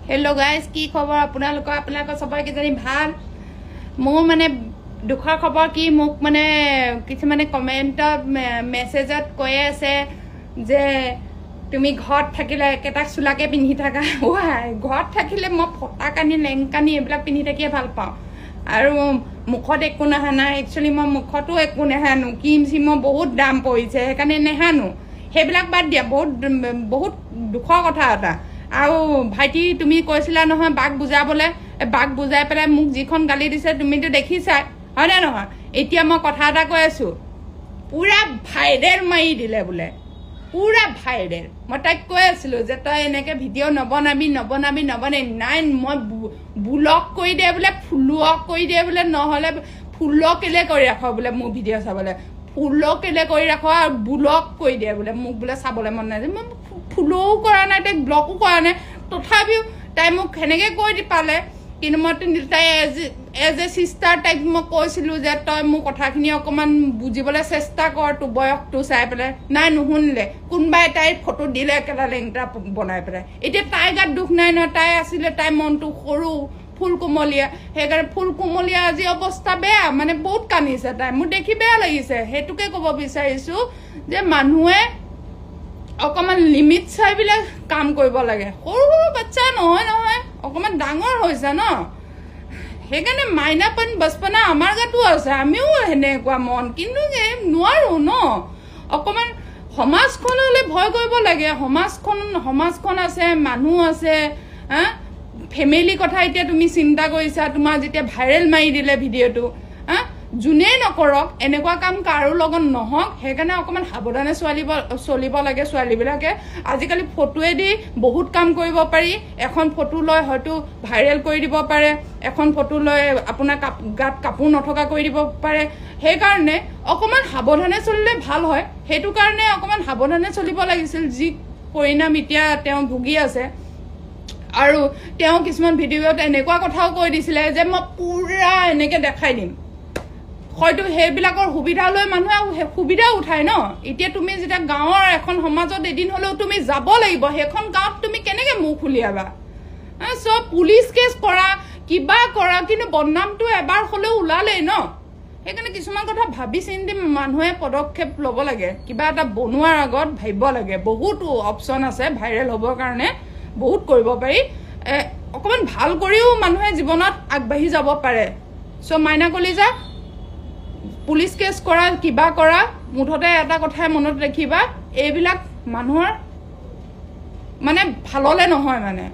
hello guys की खबर আপোনালোকৰ সবাই কি জানি ভাল মোৰ মানে দুখৰ খবৰ কি মোক মানে কিছু মানে কমেন্টত মেসেজত কৈ আছে যে তুমি ঘৰত থাকিলে একেটা চুলাকে পিন্ধি থাকা ওহাই ঘৰত থাকিলে মই ফটা কানি লেংকানি এবিলাক পিন্ধি থাকিয়ে ভাল পাওঁ আৰু মুখত একো নাহানা একচুয়ালি মই মুখতো একো নেহানো কিম সিম বহুত দাম পৰিছে সেইকাৰণে নেহানো হেবিলাক বাদ দিয়া বহুত দুখৰ কথা এটা আৰু ভাইটি তুমি কৈছিলা নহয় বাক বুজাবলে বাক বুজাই পেলাই মোক যিখন গালি দিছে তুমিতো দেখিছা হয় না নহয় এতিয়া মই কথা এটা কৈ আছো পুৰা ভাইৰেল মাৰি দিলে বোলে পুৰা ভাইৰেল মই তাইক কৈ আছিলো যে তই এনেকে ভিডিঅ' নবনাবি নাই মই ব্লক কৰি দে বোলে ফুলক কৰি দে বোলে নহলে ফুলক কেলে কৰি ৰাখ বোলে মোৰ ভিডিঅ' চাবলে ফুলক কেলে কৰি ৰাখ আৰু ব্লক কৰি দে বোলে মোক বোলে চাবলে মন নাই মই ফুলও কৰা নাই তাইক ব্লকো কৰা নাই তথাপিও তাই মোক হেনেকে কৈ দি পালে কিন্তু মই তাই এজ এ সিস্টাৰ তাইক মই কৈছিলো যে তই মোৰ কথাখিনি অকমান বুজিবলৈ চেষ্টা কৰ তো বয়সটো চাই পেলাই নাই নুশুনিলে কোনবাই তাইৰ ফটো দিলে একেটা লেংটা বনাই পেলাই এতিয়া তাই গাত দুখ নাই নহয় তাই আছিলে তাই মনটো সৰু ফুল কোমলীয়া সেইকাৰণে ফুল কোমলীয়া আজি অৱস্থা বেয়া মানে বহুত কানিছে তাই মোৰ দেখি বেয়া লাগিছে হেতুকে ক'ব বিচাৰিছো যে মানুহে অকমান লিমিট চাই বিলে কাম কৰিব লাগে সৰু সৰু বাচ্চা নহয় অকমান ডাঙৰ হৈছে ন হেকানে মাইনাপন বচপনা আমাৰ গাটো আছে আমিও হেনেকুৱা মন কিন্তু নোৱাৰো ন অকমান সমাজখনলৈ ভয় কৰিব লাগে সমাজখন আছে মানুহ আছে ফেমিলি কথা এতিয়া তুমি চিন্তা কৰিছা তোমাৰ যেতিয়া ভাইৰেল মাৰি দিলে ভিডিঅ'টো জুনে নকৰক এনেকুৱা কাম কাৰো লগত নহক হেকানে অকমান সাৱধানে চলিব লাগে ছোৱালীবিলাকে আজিকালি ফটোৱে দি বহুত কাম কৰিব পাৰি এখন ফটো লৈ হয়তো ভাইৰেল কৰি দিব পাৰে এখন ফটো লৈ আপোনাৰ গাত কাপোৰ নথকা কৰি দিব পাৰে হেকাৰণে অকমান সাৱধানে চলিলে ভাল হয় হেতু কাৰণে অকমান সাৱধানে চলিব লাগিছিল যি পৰিণাম এতিয়া তেওঁ ভুগি আছে আৰু তেওঁ কিছুমান ভিডিঅ'ত এনেকুৱা কথাও কৈ দিছিলে যে মই পুৰা এনেকে দেখাই দিম হয়তো হেবিলাকৰ সুবিধা লৈ মানুহে সুবিধা উঠায় ন এতিয়া তুমি যেতিয়া গাঁৱৰ এখন সমাজত এদিন হলেও তুমি যাব লাগিব সেইখন গাঁৱত তুমি কেনেকে মুখ খুলিয়াবা সব পুলিচ কেছ কৰা কিবা কৰা কিন্তু বদনামটো এবাৰ হলেও ওলালেই ন সেইকাৰণে কিছুমান কথা ভাবি চিন্তি মানুহে পদক্ষেপ ল'ব লাগে কিবা এটা বনোৱাৰ আগত ভাবিব লাগে বহুতো অপচন আছে ভাইৰেল হ'বৰ কাৰণে বহুত কৰিব পাৰি অকমান ভাল কৰিও মানুহে জীৱনত আগবাঢ়ি যাব পাৰে সো মাইনা কলিজা পুলিচ কেছ কৰা কিবা কৰা মুঠতে এটা কথা মনত ৰাখিবা এইবিলাক মানুহৰ মানে ভাললে নহয় মানে